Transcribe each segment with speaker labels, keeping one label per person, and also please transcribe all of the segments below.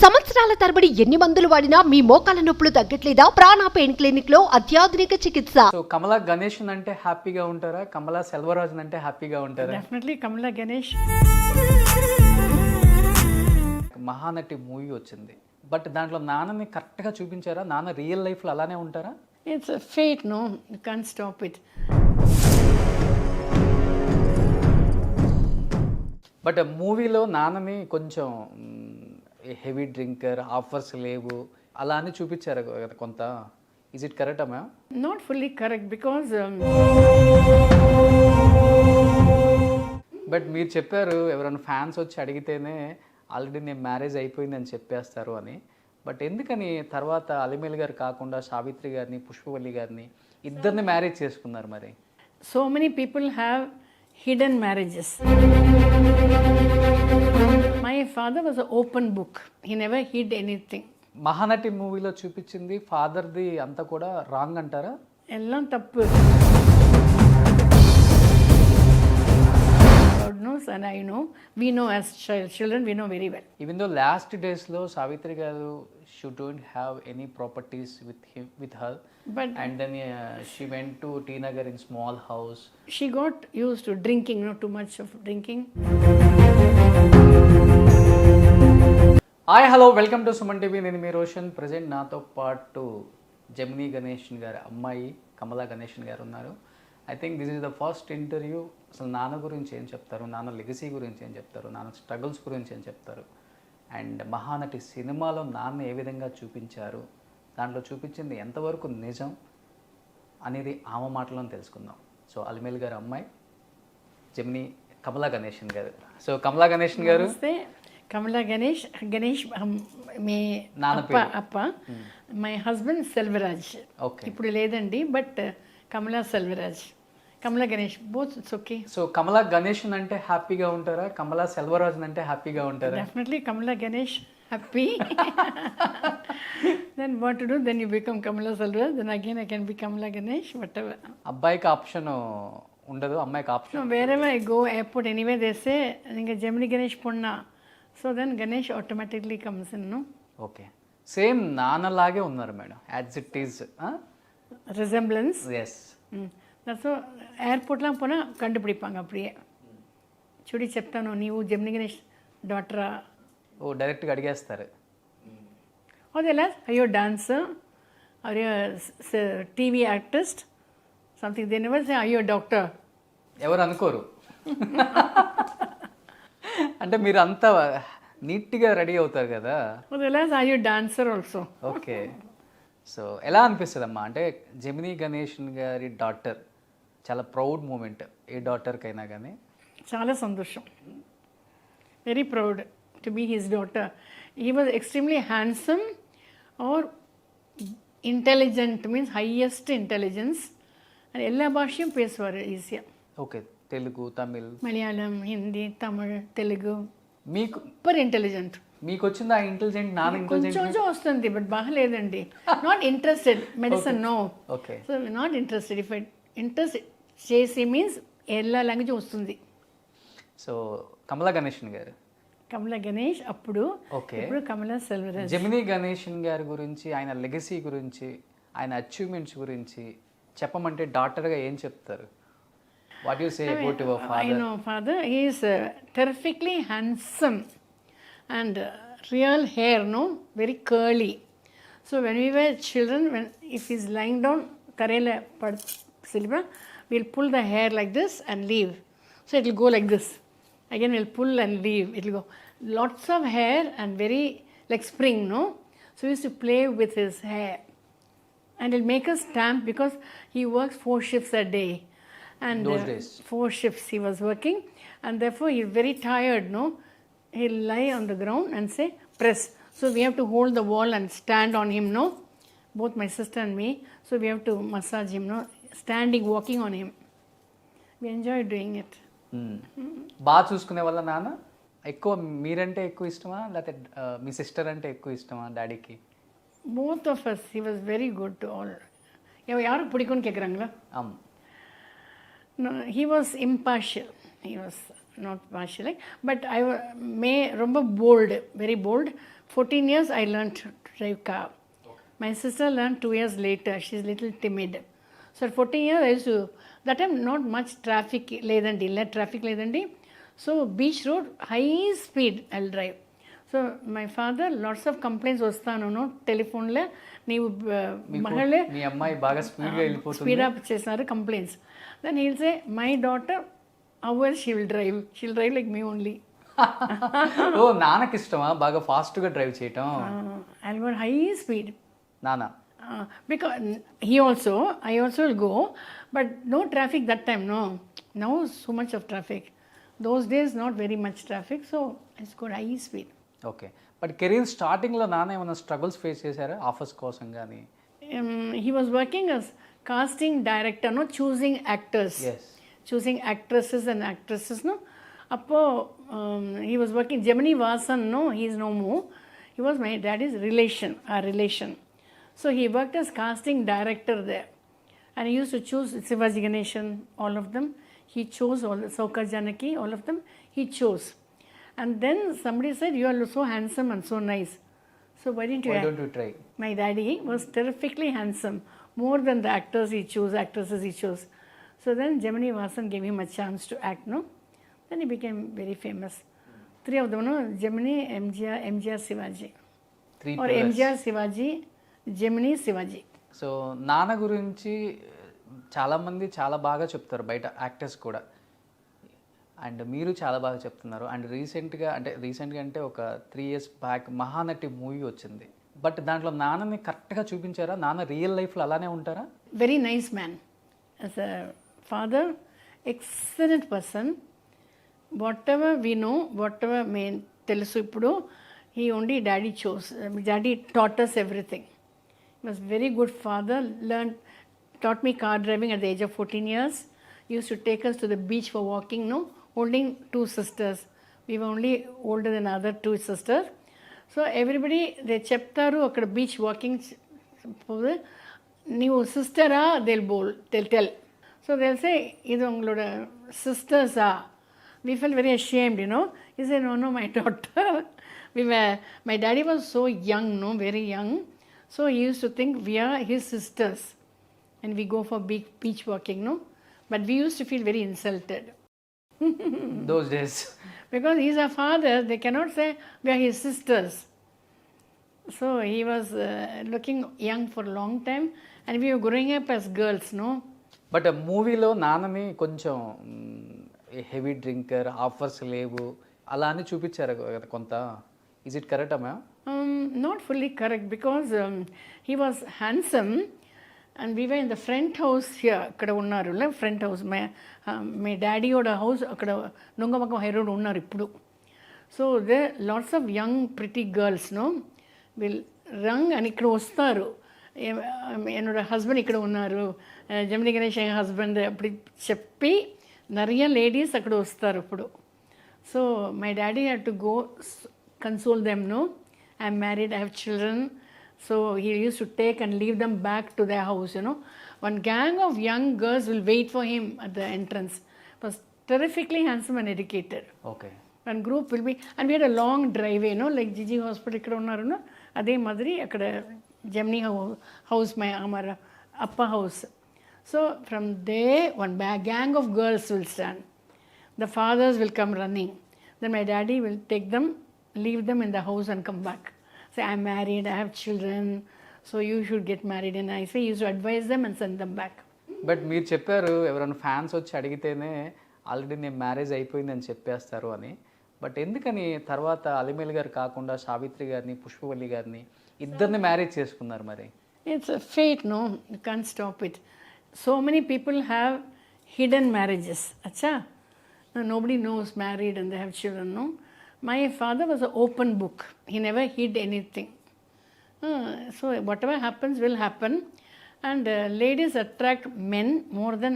Speaker 1: సంవత్సరాల తరబడి ఎన్ని మందులు వాడినా మీ మోకాల నొప్పులు తగ్గట్లేదా? ప్రాణ పెయిన్ క్లినిక్ లో అత్యాధునిక చికిత్స.
Speaker 2: సో కమలా గణేషన్ అంటే హ్యాపీగా ఉంటారా? కమలా సెల్వరాజ్ అంటే హ్యాపీగా ఉంటారా?
Speaker 3: డెఫినెట్లీ కమలా గణేష్.
Speaker 2: మహానటి మూవీ వచ్చింది, బట్ దాంట్లో నాన్నని కరెక్ట్గా చూపించారా? నాన్న రియల్ లైఫ్లో అలానే ఉంటారా?
Speaker 3: It's fate, no you can't stop it.
Speaker 2: But మూవీలో నాన్నని కొంచెం హెవీ డ్రింకర్, ఆఫర్స్ లేవు అలా అని చూపించారు కదా కొంత. ఈజ్ ఇట్ కరెక్టా ma'am?
Speaker 3: Not fully correct because
Speaker 2: but మీరు చెప్పారు ఎవరైనా ఫ్యాన్స్ వచ్చి అడిగితేనే ఆల్రెడీ నేను మ్యారేజ్ అయిపోయిందని చెప్పేస్తారు అని. బట్ ఎందుకని తర్వాత అలిమేల్ గారు కాకుండా సావిత్రి గారిని, పుష్పవల్లి గారిని ఇద్దరిని మ్యారేజ్ చేసుకున్నారు మరి?
Speaker 3: So many people have hidden marriages. My father was an open book. He never hid anything.
Speaker 2: Mahanati మూవీలో చూపించింది ఫాదర్ది అంతా కూడా రాంగ్ అంటారా?
Speaker 3: ఎల్లం తప్పు. God knows and I know. We know as children, we know very well.
Speaker 2: Even though last days లో సావిత్రి గారు she don't have any properties with her,
Speaker 3: But
Speaker 2: and then she went to T Nagar in small house.
Speaker 3: She got used to drinking, not too much of drinking.
Speaker 2: Hi hello, welcome to Suman TV. నేను మీ Roshan. Present నాతో పాటు Gemini Ganesan గారి అమ్మాయి కమలా గణేషన్ గారు ఉన్నారు. I think this is the first interview. అసలు నాన్న గురించి ఏం చెప్తారు, నాన్న లెగసీ గురించి ఏం చెప్తారు, నాన్న స్ట్రగుల్స్ గురించి ఏం చెప్తారు, అండ్ మహానటి సినిమాలో నాన్న ఏ విధంగా చూపించారు, దాంట్లో చూపించింది ఎంతవరకు నిజం అనేది ఆమె మాటలో తెలుసుకుందాం. సో అలిమేల్ గారు అమ్మాయి జెమినీ కమలా గణేషన్ గారు. సో కమలా గణేషన్ గారు,
Speaker 3: కమలా గణేష్. గణేష్ మీ అప్ప. My husband Selvaraj. ఇప్పుడు లేదండి, but Kamala Selvaraj, Kamala Ganesh, both it's okay.
Speaker 2: So Kamala Ganesan అంటే హ్యాపీగా ఉంటారా? కమలా సెల్వరాజ్ అంటే హ్యాపీగా ఉంటారా?
Speaker 3: Definitely Kamala Ganesh happy. Then what to do? Then you become Kamala Selvaraj. Then again I can be Kamala Ganesh, whatever.
Speaker 2: అబ్బాయికి ఆప్షన్ ఉండదు, అమ్మాయికి option.
Speaker 3: No, wherever I go, airport, anyway they say ninga Gemini Ganesh ponna. So then Ganesh automatically comes in, no?
Speaker 2: Okay, same నాన్నలాగే ఉన్నారు madam, as it is
Speaker 3: Resemblance.
Speaker 2: Yes.
Speaker 3: That's so airport la pona kandupidipaanga apdiye. Chudi cheptanu neevu Gemini Ganesh daughter.
Speaker 2: ఓ డైరెక్ట్గా అడిగేస్తారు.
Speaker 3: అదేలా అయ్యో dancer, అయ్యో TV artist, something. They never say అయ్యో doctor.
Speaker 2: ఎవరు అనుకోరు. అంటే మీరు అంతా నీట్గా రెడీ అవుతారు కదా.
Speaker 3: అదేలా అయ్యో డాన్సర్ ఆల్సో.
Speaker 2: ఓకే, సో ఎలా అనిపిస్తుంది అమ్మా అంటే జెమినీ గణేషన్ గారి డాటర్? చాలా ప్రౌడ్ మూమెంట్ ఏ డాటర్కైనా కానీ.
Speaker 3: చాలా సంతోషం, very proud to be his daughter. He was extremely handsome or intelligent, means highest intelligence, and ella bhashayam pesuvaru easy.
Speaker 2: Okay, Telugu, Tamil,
Speaker 3: Malayalam, Hindi, Tamil, Telugu.
Speaker 2: మీకు
Speaker 3: సూపర్ ఇంటెలిజెంట్.
Speaker 2: మీకు వచ్చింది ఆ ఇంటెలిజెంట్? నాన్న ఇంటెలిజెంట్
Speaker 3: కొంచెం వస్తుంది, బట్ బాగా లేదండి. Not interested medicine, no.
Speaker 2: Okay,
Speaker 3: so not interested. If interest చేసి మీన్స్ ఎలా లాంగ్వేజ్ వస్తుంది.
Speaker 2: సో కమలా గణేషన్ గారు,
Speaker 3: కమలా గణేష్ అప్పుడు,
Speaker 2: ఓకే,
Speaker 3: ఇప్పుడు కమలా సెల్వరాజ్.
Speaker 2: జెమినీ గణేషన్ గారి గురించి, ఆయన లెగసీ గురించి, ఆయన అచీవ్మెంట్స్ గురించి చెప్పమంటే డాక్టర్గా ఏం చెప్తారు? What you say about your father?
Speaker 3: I know father, he is terrifically handsome and real hair, no, very curly. So when we were children, when if he's lying down karela pad silva, we'll pull the hair like this and leave, so it will go like this. Again we'll pull and leave, it will go. Lots of hair and very like spring, no. So we used to play with his hair, and he'll make us stamp because he works 4 shifts a day, and
Speaker 2: those days
Speaker 3: 4 shifts he was working, and therefore he's very tired, no. He'll lie on the ground and say press, so we have to hold the wall and stand on him, no, both my sister and me. So we have to massage him, no, standing, walking on him. We enjoy doing it.
Speaker 2: బాగా చూసుకునే వాళ్ళ నాన్న? ఎక్కువ మీరంటే ఎక్కువ ఇష్టమా, లేకపోతే మీ sister అంటే ఎక్కువ ఇష్టమా డాడీకి?
Speaker 3: Both of us, he was very good to all. யாரும் பிடிக்கும்னு கேட்குறாங்களா? No, he was impartial. He was not partial, but I may ரொம்ப bold, very bold. 14 years I learned to drive car. My sister learned 2 years later. She's little timid. So at 14 years I used to, that time not much traffic ledandi, traffic ledandi. So beach road, high speed I'll drive. So my father, lots of complaints వస్తాను టెలిఫోన్లో నీవు మహిళ
Speaker 2: మీ అమ్మాయి బాగా స్పీడ్గా వెళ్ళిపోతుంది,
Speaker 3: speed up చేసినారు complaints. Then he'll say my daughter how well she will drive like me only.
Speaker 2: Oh నాన్నకి ఇష్టమా బాగా ఫాస్ట్గా డ్రైవ్ చేయటం?
Speaker 3: I want high speed.
Speaker 2: నాన్న
Speaker 3: Because I also will go, but no traffic that time, no. Now so much of traffic. Those days not very much traffic, so it's good high speed.
Speaker 2: Okay. But career స్టార్టింగ్లో నాన్న ఏమైనా struggles face చేశారా offers కోసం కానీ?
Speaker 3: He was working as casting director, no, choosing actors.
Speaker 2: Yes.
Speaker 3: Choosing actresses and actresses, no. Appo he was working Gemini Ganesan, no, he is no more. He was my daddy's relation, our relation. So he worked as casting director there. And he used to choose Shivaji Ganesan, all of them. He chose all the Saukar Janaki, all of them. He chose. And then somebody said, you are so handsome and so nice. So why don't you
Speaker 2: try?
Speaker 3: My daddy was terrifically handsome. More than the actresses he chose. So then Gemini Ganesan gave him a chance to act, no? Then he became very famous. Three of them, no? Gemini, MGR, Shivaji.
Speaker 2: Three
Speaker 3: or
Speaker 2: pillars.
Speaker 3: MGR, Shivaji, Gemini, Shivaji.
Speaker 2: So నాన్న గురించి చాలామంది చాలా బాగా చెప్తారు బయట actors కూడా, and మీరు చాలా బాగా చెప్తున్నారు. అండ్ రీసెంట్గా అంటే ఒక 3 years బ్యాక్ మహానటి మూవీ వచ్చింది. బట్ దాంట్లో నాన్నని కరెక్ట్గా చూపించారా? నాన్న రియల్ లైఫ్లో అలానే ఉంటారా?
Speaker 3: Very nice man. As a father, excellent person. Whatever we know, whatever may telusu ippudu, he only daddy chose. Daddy taught us everything. He was very good father, taught me car driving at the age of 14 years. He used to take us to the beach for walking, no, holding 2 sisters. We were only older than other 2 sisters. So everybody, they cheptaru akkada beach walking, neevu sister-a, they'll tell. So they'll say, idu ungaloda sisters-a. We felt very ashamed, He said, no, my daughter. My daddy was so young, no, very young. So he used to think we are his sisters and we go for big beach walking, no? But we used to feel very insulted.
Speaker 2: Those days.
Speaker 3: Because he's our father, they cannot say we are his sisters. So he was looking young for a long time and we were growing up as girls, no?
Speaker 2: But మూవీలో నాన్నని కొంచెం heavy drinker, offers లేవు అలా అని చూపించారు కదా కొంత. Is it కరెక్టా ma'am?
Speaker 3: Not fully correct because he was handsome and we were in the front house here. Akkada unnaru la front house. My daddy oda house akkada Nungamakam High Road unnaru ippudu. So there lots of young pretty girls, no, will run and ikkada vastaru. Enoda husband ikkada unnaru, Gemini Ganesan husband appadi cheppi nariya ladies akkada vastaru ippudu. So my daddy had to go console them, no. I'm married, I have children. So he used to take and leave them back to their house, One gang of young girls will wait for him at the entrance. He was terrifically handsome and educated.
Speaker 2: Okay.
Speaker 3: One group will be, and we had a long driveway, like Gigi Hospital ikkada unnaru, no? Ade madri akkada Gemini house, my Amara upper house. So from there, one gang of girls will stand. The fathers will come running. Then my daddy will take them, leave them in the house and come back. Say, I'm married, I have children, so you should get married. And I say, he used to advise them and send them back.
Speaker 2: But మీరు చెప్పారు ఎవరైనా fans వచ్చి అడిగితేనే already నేను marriage అయిపోయిందని చెప్పేస్తారు అని. But ఎందుకని తర్వాత అలిమేలు గారు కాకుండా సావిత్రి గారిని, పుష్పవల్లి గారిని ఇద్దరిని మ్యారేజ్ చేసుకున్నారు మరి?
Speaker 3: It's a fate, no? You can't stop it. So many people have hidden marriages. Acha? Nobody knows married and they have children, no? My father was an open book. He never hid anything. So whatever happens will happen. And ladies attract men more than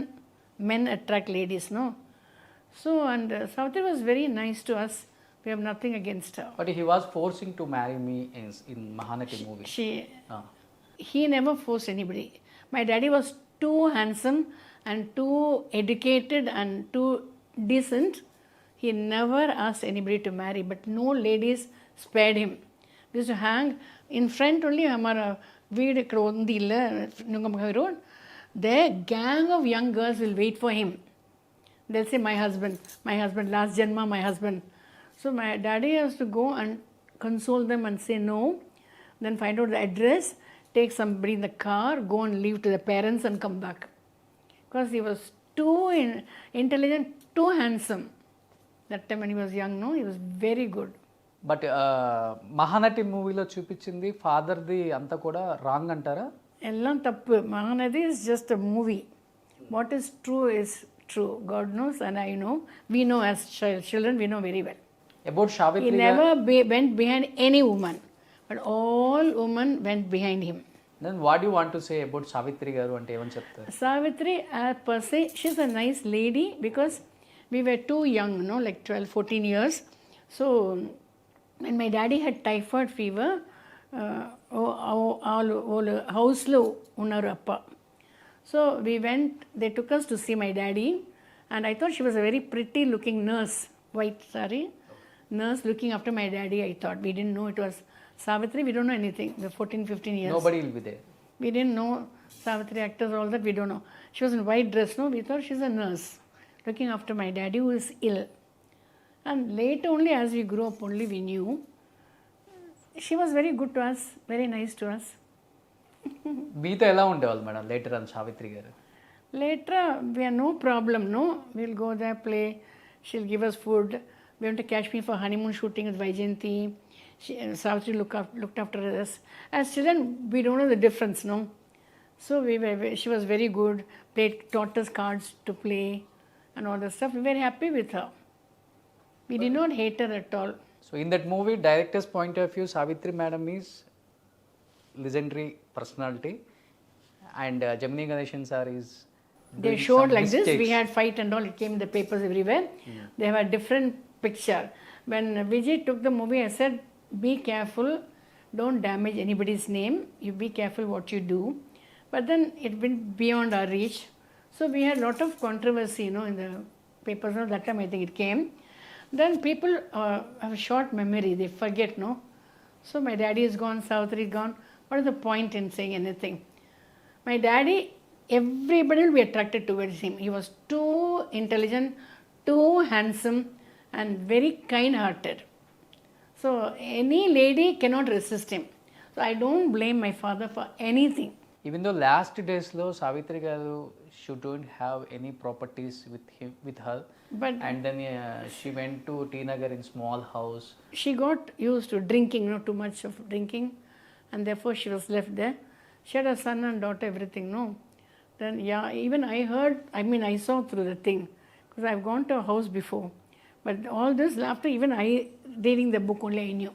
Speaker 3: men attract ladies, no? So, and Savitri was very nice to us. We have nothing against her.
Speaker 2: But he was forcing to marry me in Mahanati movie.
Speaker 3: He never forced anybody. My daddy was too handsome and too educated and too decent. He never asked anybody to marry, but no ladies spared him used to hang in front only. Hamara veed ikkada undi illa Nungamkai road. There gang of young girls will wait for him. They'll say, my husband, last janma, my husband. So my daddy has to go and console them and say no. Then find out the address, take somebody in the car, go and leave to the parents and come back. Because he was too intelligent, too handsome. That time when he was young, no, he was very good.
Speaker 2: But Mahanati మూవీలో చూపించింది ఫాదర్ది అంతా కూడా wrong అంటారా?
Speaker 3: ఎల్లం తప్పు. Mahanati is just a movie. What is true is true. God knows and I know. We know as children, we know very well.
Speaker 2: About
Speaker 3: He
Speaker 2: Savitri
Speaker 3: never went behind any woman. But all women went behind him.
Speaker 2: Then what you want to say about Savitri garu అంటే ఏమని చెప్తారు?
Speaker 3: Savitri, per se, she's a nice lady because we were too young, no, like 12, 14 years. So, when my daddy had typhoid fever, all house lo unnaru appa. So, we went, they took us to see my daddy, and I thought she was a very pretty looking nurse, white saree, nurse looking after my daddy, I thought. We didn't know it was Savitri, we don't know anything, the 14, 15 years.
Speaker 2: Nobody will be there.
Speaker 3: We didn't know Savitri actors, all that, we don't know. She was in white dress, no? We thought she's a nurse looking after my daddy who is ill. And later only, as we grew up, only we knew. She was very good to us, very nice to us.
Speaker 2: మీతో ఎలా ఉండేవాళ్ళు madam later అని సావిత్రి గారు?
Speaker 3: Later, we had no problem, no? We'll go there, play. She'll give us food. We went to Kashmir for honeymoon shooting with Vaijayanti. Savitri looked after us. As children, we don't know the difference, no? So she was very good, taught us cards to play and all that stuff. We were happy with her. We did not hate her at all.
Speaker 2: So in that movie, director's point of view, Savitri madam is legendary personality and Gemini Ganesan sir is
Speaker 3: They
Speaker 2: doing
Speaker 3: showed
Speaker 2: some
Speaker 3: like this.
Speaker 2: mistakes.
Speaker 3: We had fight and all. It came in the papers everywhere. They have a different picture. When Vijay took the movie, I said, be careful. Don't damage anybody's name. You be careful what you do. But then it went beyond our reach. So we had a lot of controversy, you know, in the papers. No, that time I think it came. Then people have a short memory. They forget, no. So my daddy is gone, Savitri is gone. What is the point in saying anything? My daddy, everybody will be attracted towards him. He was too intelligent, too handsome, and very kind-hearted. So any lady cannot resist him. So I don't blame my father for anything.
Speaker 2: Even though last days lo Savitri garu she don't have any properties with her,
Speaker 3: But
Speaker 2: and then she went to T Nagar in small house.
Speaker 3: she got used to drinking, not too much of drinking, and therefore she was left there. She had a son and daughter, everything, no. Then, yeah, even I heard, I saw through the thing, because I've gone to a house before. But all this, after even reading the book only I knew.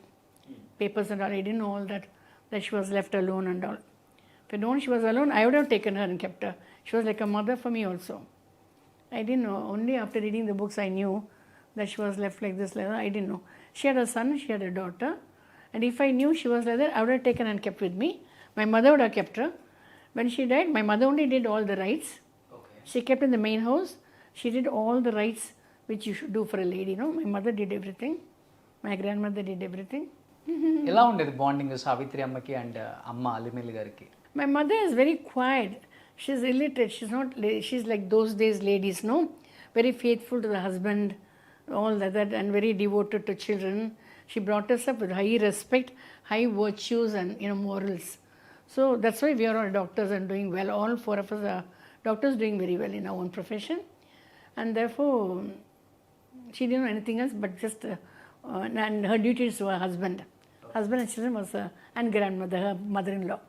Speaker 3: Papers and all, I didn't know all that she was left alone and all. If I'd known she was alone, I would have taken her and kept her. She was like a mother for me also. I didn't know. Only after reading the books I knew that she was left like this. Like that. I didn't know. She had a son, she had a daughter. And if I knew she was like that, I would have taken and kept with me. My mother would have kept her. When she died, my mother only did all the rites.
Speaker 2: Okay.
Speaker 3: She kept in the main house. She did all the rites which you should do for a lady. No, my mother did everything. My grandmother did everything.
Speaker 2: ఎలా ఉండేది bonding Savitri అమ్మకి and అమ్మ అలిమిలి గారికి?
Speaker 3: My mother is very quiet. She's illiterate. She's like those days ladies, no? Very faithful to the husband, all that, and very devoted to children. She brought us up with high respect, high virtues, and morals. So that's why we are all doctors and doing well. All four of us are doctors doing very well in our own profession, and therefore she didn't know anything else but just and her duties to her husband and children was and grandmother, her mother-in-law.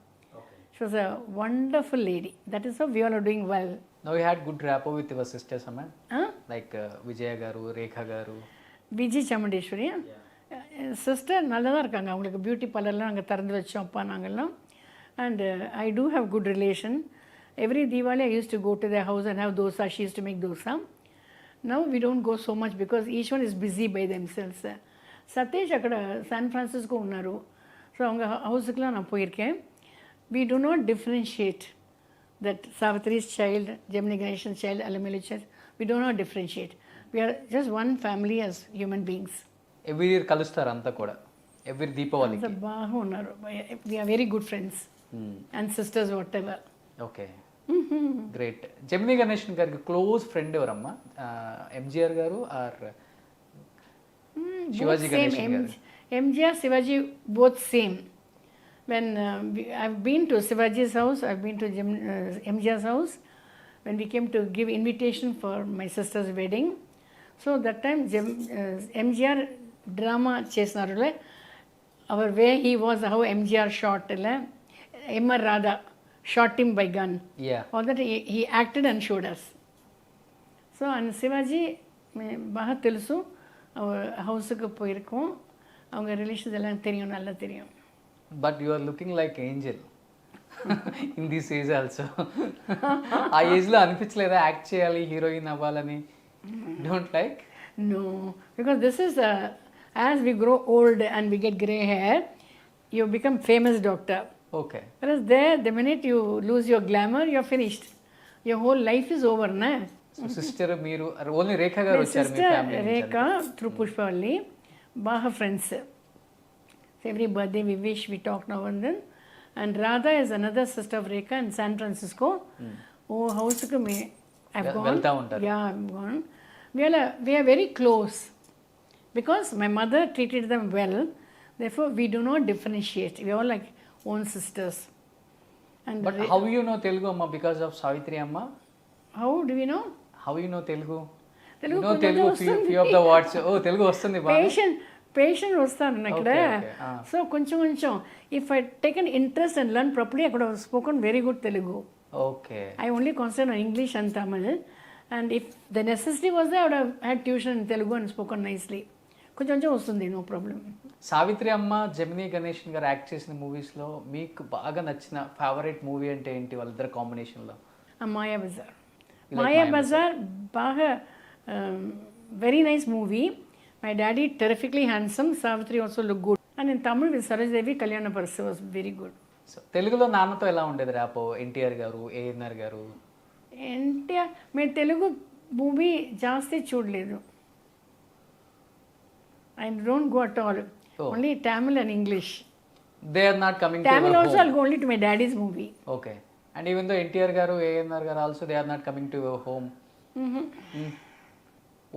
Speaker 3: She was a wonderful lady. That is how we all are doing well.
Speaker 2: Now you had good rapport with your sisters, man?
Speaker 3: Huh?
Speaker 2: Like Vijaya garu, Rekha garu.
Speaker 3: Vijay Chamundeshwari sister நல்லா தான் இருக்காங்க. அவங்களுக்கு beauty பார்லர்லாம் நாங்கள் திறந்து வச்சோம் அப்பா நாங்கள்லாம். And I do have good relation. Every Deepavali I use to go to the house and have dosa. She use to make dosa. Now we don't go so much because each one is busy by themselves. Satish అక్కడ San Francisco ఉన్నారు. So அவங்க హౌஸుக்குலாம் நான் పోయిర్కేன். We do not differentiate that Savitri's child, Gemini Ganesan's child, Alameli's child. We do not differentiate. We are just one family as human beings.
Speaker 2: Every year kalustar anta kuda. Every దీపావళికి.
Speaker 3: అంత బాగా ఉన్నారు. We are very good friends and sisters whatever.
Speaker 2: Okay, great. Gemini Ganesan గారికి close friend ఎవరమ్మా? MGR garu or Shivaji Ganesan garu?
Speaker 3: MGR, Shivaji, both same. When I've been to Shivaji's house, I've been to MGR's house. When we came to give invitation for my sister's wedding, so that time MGR drama chesnaru. Our way he was, how MGR shot Emma Radha shot him by gun.
Speaker 2: Yeah.
Speaker 3: All that he acted and showed us. So and Shivaji baha telusu our house ku poirkom. அவங்க relations எல்லாம் தெரியும், நல்லா தெரியும்.
Speaker 2: But you are looking like angel in this age also. ఆ ఏజ్లో అనిపించలేదా act చేయాలి, heroine అవ్వాలని? Don't like?
Speaker 3: No, because this is as we grow old and we get grey hair, you become famous doctor.
Speaker 2: Okay.
Speaker 3: Whereas the minute you lose your glamour, you are finished, your whole life is over నా.
Speaker 2: Sister మీరు only Rekha garu వచ్చారు మీ family?
Speaker 3: రేఖ through Pushpavalli బాగా friends. Every birthday we wish, we talk now and then. And Radha is another sister of Rekha in San Francisco. Oh, house ku me I've gone.
Speaker 2: Velta untaru.
Speaker 3: Yeah, I've gone. We are very close because my mother treated them well. Therefore, we do not differentiate. We are all like own sisters. And
Speaker 2: but how you know Telugu amma? Because of Savitri amma?
Speaker 3: How do we know?
Speaker 2: How you know Telugu?
Speaker 3: Telugu
Speaker 2: you know Telugu few of the words. Oh, Telugu vastundi ba?
Speaker 3: Patient వస్తాను ఇక్కడ. So కొంచెం if I take an interest and learn properly, అక్కడ spoken very good Telugu.
Speaker 2: Okay.
Speaker 3: I only concentrate on English and Tamil. And if the necessity was there, I would have had tuition in Telugu and spoken nicely. కొంచెం వస్తుంది, no problem.
Speaker 2: Savitri అమ్మ, Gemini Ganesan గారు act చేసిన మూవీస్లో మీకు బాగా నచ్చిన ఫేవరెట్ మూవీ అంటే ఏంటి వాళ్ళిద్దరు కాంబినేషన్లో?
Speaker 3: మాయాబజార్. మాయాబజార్ బాగా very nice movie. My daddy terrifically handsome, Savitri also looked good. And in Tamil with Saroj Devi, Kalyana Parsa was very good.
Speaker 2: So తెలుగులో నాన్నతో ఎలా ఉండేది ర్యాపో? ఎన్టీఆర్ గారు, ఏఎన్ఆర్ గారు?
Speaker 3: ఎన్టీఆర్ మేము తెలుగు మూవీ జాస్తి చూడలేదు. I don't go at all. Only Tamil and English.
Speaker 2: They are not coming to
Speaker 3: Tamil
Speaker 2: your
Speaker 3: also
Speaker 2: home.
Speaker 3: I'll go only to my daddy's movie.
Speaker 2: Okay. And even though NTR గారు, ఏఎన్ఆర్ గారు also they are not coming to your home.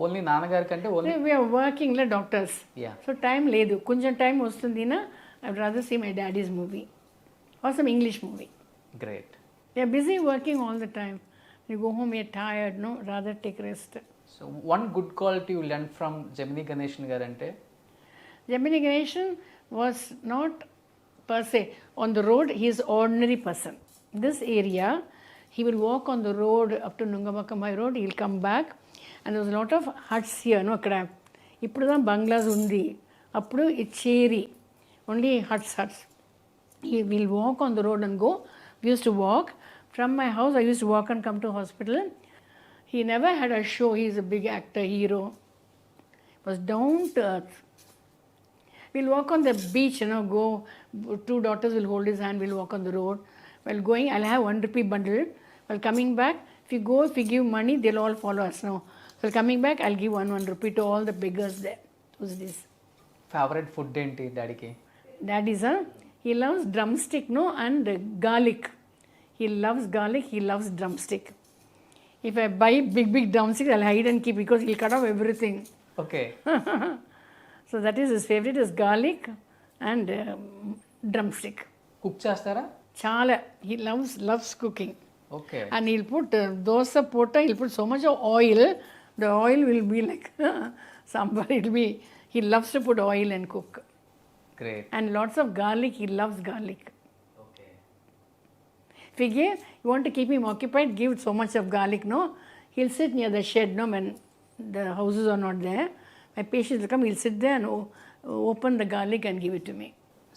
Speaker 2: Only నాన్నగారి కంటే only
Speaker 3: we are working లే doctors. So time లేదు, కొంచెం time వస్తుందినా I would rather see my daddy's movie or some English movie.
Speaker 2: Great.
Speaker 3: They are busy working all the time. You go home, you tired, no, rather take rest.
Speaker 2: So one good quality you learn from Gemini Ganesan garu అంటే?
Speaker 3: Gemini Ganesan was not per se on the road, he is ordinary person. This area, he will walk on the road up to Nungamakamai road, he will come back. And there was a lot of huts here, no, akkada ippudu da bungalows undi, appudu icheri only huts. He will walk on the road and go. We used to walk from my house, I used to walk and come to hospital. He never had a show, he is a big actor, hero. He was down to earth. We'll walk on the beach, go, two daughters will hold his hand, we'll walk on the road. While going, I'll have 1 rupee bundle. While coming back, if we give money, they'll all follow us now. So coming back, I'll give 1 rupee to all the beggars there. Who's this?
Speaker 2: Favourite food ఏంటి డాడీకి?
Speaker 3: Daddy's, he loves drumstick, and garlic. He loves garlic, he loves drumstick. If I buy big drumstick, I'll hide and keep because he'll cut off everything.
Speaker 2: Okay.
Speaker 3: So that is his favorite, is garlic and drumstick.
Speaker 2: Cook చేస్తారా?
Speaker 3: Chala. He loves cooking.
Speaker 2: Okay.
Speaker 3: And he'll put dosa pota, he'll put so much of oil, the oil will be like sambar, he loves to put oil and cook.
Speaker 2: Great.
Speaker 3: And lots of garlic, he loves garlic.
Speaker 2: Okay.
Speaker 3: If you want to keep him occupied, give so much of garlic, no? He'll sit near the shed, no, when the houses are not there. My patients will come, he'll sit there and open the garlic and give it to me.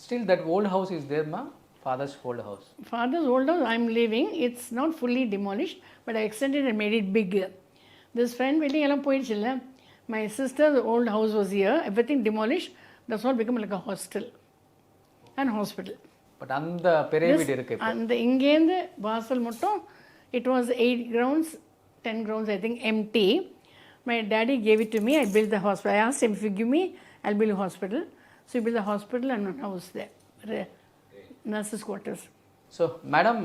Speaker 2: Still that old house is there, ma? Father's old house.
Speaker 3: Father's old house, I'm living. It's not fully demolished, but I extended and made it bigger. This friend wedding elam poidichilla. My sister's old house was here. Everything demolished. That's all become like a hostel and hospital.
Speaker 2: But அந்த பெரிய வீடு இருக்கு இப்போ.
Speaker 3: And இங்கேந்து வாசல் மட்டும், it was 8 grounds, 10 grounds I think empty. My daddy gave it to me. I built the hospital. I asked him, if you give me, I'll build a hospital. So it will be the hospital and one house there, nurses' quarters.
Speaker 2: So, madam,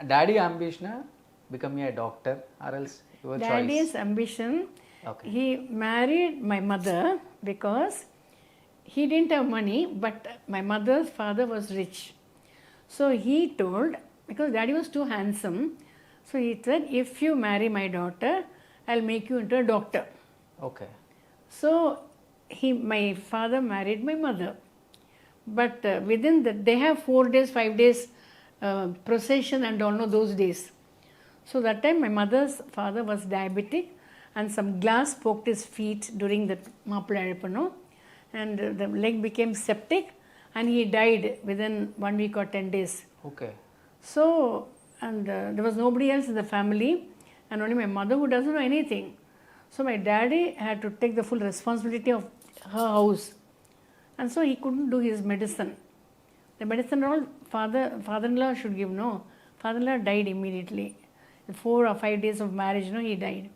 Speaker 2: daddy ambition become a doctor or else your
Speaker 3: Daddy's
Speaker 2: choice?
Speaker 3: ambition,
Speaker 2: Okay.
Speaker 3: he married my mother because he didn't have money, but my mother's father was rich. So he told, because daddy was too handsome, so he said, if you marry my daughter, I'll make you into a doctor.
Speaker 2: Okay.
Speaker 3: So my father married my mother. But within that, they have 4 days, 5 days procession and all know those days. So that time my mother's father was diabetic and some glass poked his feet during the Mappala and the leg became septic and he died within 1 week or 10 days.
Speaker 2: Okay.
Speaker 3: So, and there was nobody else in the family and only my mother who doesn't know anything. So my daddy had to take the full responsibility of her house. And so he couldn't do his medicine. The medicine all father-in-law should give, no. Father-in-law died immediately. 4 or 5 days of marriage, no, he died.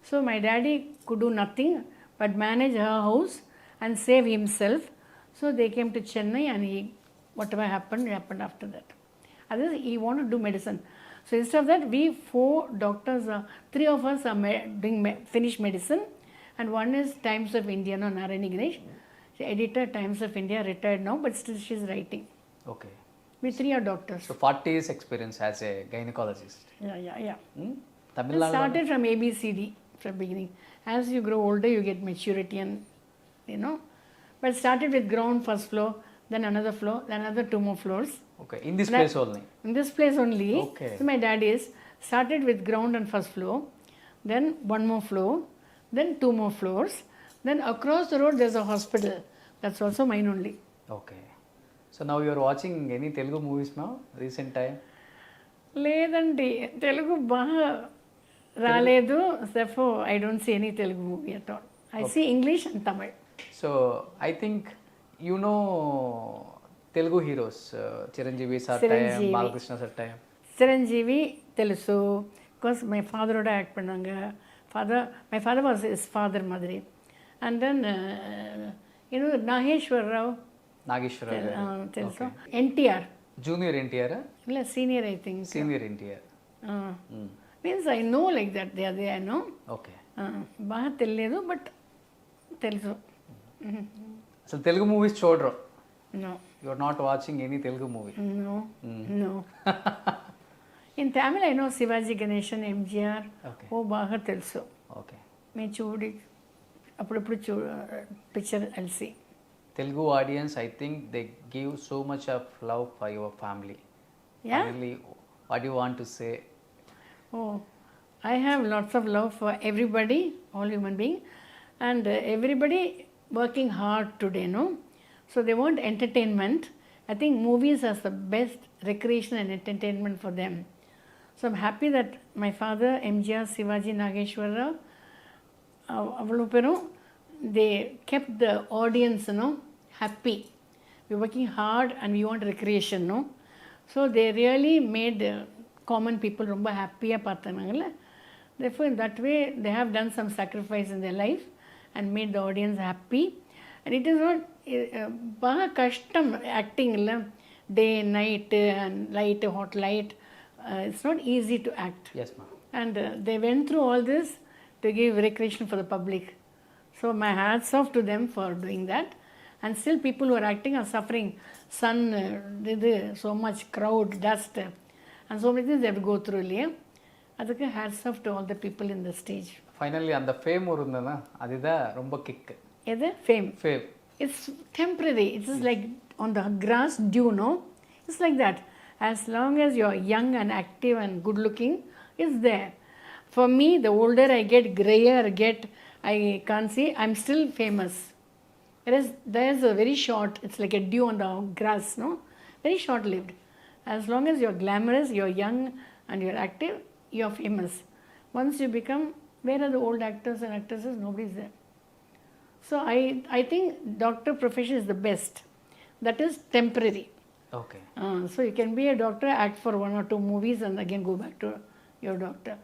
Speaker 3: So my daddy could do nothing but manage her house and save himself. So they came to Chennai and whatever happened after that. Otherwise, he wanted to do medicine. So instead of that, we 4 doctors, 3 of us are doing finished medicine and one is Times of India, no, Narayani Ganesh. She editor Times of India, retired now, but still she's writing.
Speaker 2: Okay.
Speaker 3: We 3 are doctors.
Speaker 2: So 40 years experience as a gynecologist.
Speaker 3: Yeah.
Speaker 2: Tamil
Speaker 3: I
Speaker 2: Nadu.
Speaker 3: started from ABCD from beginning. As you grow older, you get maturity and, But started with ground first floor, then another floor, then another 2 more floors.
Speaker 2: Okay. In this place only.
Speaker 3: In this place only.
Speaker 2: Okay.
Speaker 3: So my dad started with ground and first floor, then 1 more floor, then 2 more floors, then across the road there's a hospital. That's also mine only.
Speaker 2: Okay. So now you are watching any Telugu movies now, recent time?
Speaker 3: లేదండి తెలుగు బాగా రాలేదు therefore I don't see any Telugu movie at all. I see English and Tamil.
Speaker 2: So I think you know Telugu heroes, Chiranjeevi sir time,
Speaker 3: Chiranjeevi.
Speaker 2: Balakrishna sir time.
Speaker 3: Chiranjeevi తెలుసు because my father would act பண்ணாங்க my father was his father மாதிரி and then Nageshwar Rao
Speaker 2: Nageshwara garu.
Speaker 3: తెలుసు NTR
Speaker 2: Junior NTR,
Speaker 3: ಇಲ್ಲ senior I think
Speaker 2: senior NTR.
Speaker 3: Means I know like that they I know
Speaker 2: Okay.
Speaker 3: బాగా తెలియదు but తెలుసు
Speaker 2: అసలు Telugu movies చూడరు.
Speaker 3: No
Speaker 2: You are not watching any Telugu movie.
Speaker 3: No in Tamil I know Shivaji Ganesan MGR
Speaker 2: Okay.
Speaker 3: ఓ బాగా తెలుసు
Speaker 2: Okay.
Speaker 3: మేము చూడి అప్పుడప్పుడు పిక్చర్ కలిసి
Speaker 2: Telugu audience, I think they give so much of love for your family.
Speaker 3: Yeah?
Speaker 2: Really, what do you want to say?
Speaker 3: Oh, I have lots of love for everybody, all human beings, and everybody working hard today, no? So they want entertainment. I think movies are the best recreation and entertainment for them. So I'm happy that my father, MGR, Sivaji, Nageshwara, they kept the audience, happy. We're working hard and we want recreation, no? So they really made common people ரொம்ப ஹாப்பியாக பார்த்தாங்கல்ல. Therefore in that way they have done some sacrifice in their life and made the audience happy. And it is not బాగా కష్టం acting இல்லை, day night and light, hot light. It's not easy to act.
Speaker 2: Yes, ma'am.
Speaker 3: And they went through all this to give recreation for the public. So my hats off to them for doing that. And still people who are acting are suffering. Sun, so much crowd, dust, and so many things they have to go through. அதுக்கு hats off to all the people in the stage.
Speaker 2: Finally, அந்த fame இருந்ததுன்னா அதுதான் ரொம்ப kick.
Speaker 3: எது fame?
Speaker 2: Fame.
Speaker 3: It's temporary. It's just like on the grass dew, no? It's like that. As long as you're young and active and good looking, it's there. For me, the older I get, grayer I can't see, I'm still famous. There's a very short, it's like a dew on the grass, no? Very short lived. As long as you're glamorous, you're young and you're active, you're famous. Once you become, where are the old actors and actresses? Nobody's there. So I think doctor profession is the best. That is temporary.
Speaker 2: Okay.
Speaker 3: So you can be a doctor, act for 1 or 2 movies and again go back to your doctor.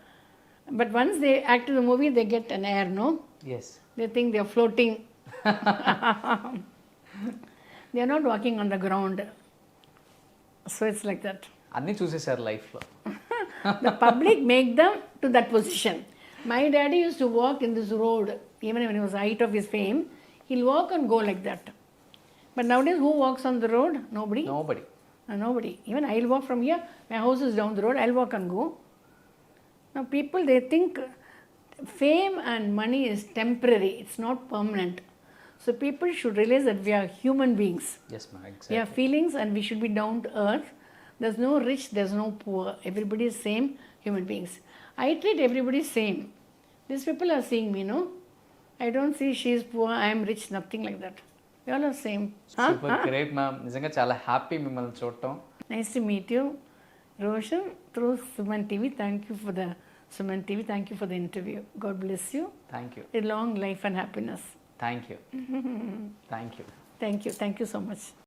Speaker 3: But once they act in the movie, they get an air, no?
Speaker 2: Yes.
Speaker 3: They think they're floating. They are not walking on the ground. So it's like that.
Speaker 2: అన్నీ చూసేసారు లైఫ్లో.
Speaker 3: The public make them to that position. My daddy used to walk in this road, even when he was height of his fame, he'll walk and go like that. But nowadays, who walks on the road? Nobody.
Speaker 2: Nobody.
Speaker 3: Nobody. Even I'll walk from here. My house is down the road. I'll walk and go. Now people, they think fame and money is temporary. It's not permanent. So people should realize that we are human beings.
Speaker 2: Yes ma'am,
Speaker 3: We
Speaker 2: exactly.
Speaker 3: have feelings and we should be down to earth. There's no rich, there's no poor. Everybody is same human beings. I treat everybody same. These people are seeing me, no? I don't see she is poor, I am rich, nothing like that. We all are same.
Speaker 2: Super great ma'am. నిజంగా చాలా happy మిమ్మల్ని చూడటం.
Speaker 3: Nice to meet you, Roshan, through Suman TV. Thank you for the Suman TV. Thank you for the interview. God bless you.
Speaker 2: Thank you.
Speaker 3: A long life and happiness.
Speaker 2: Thank you. Thank you.
Speaker 3: Thank you. Thank you so much.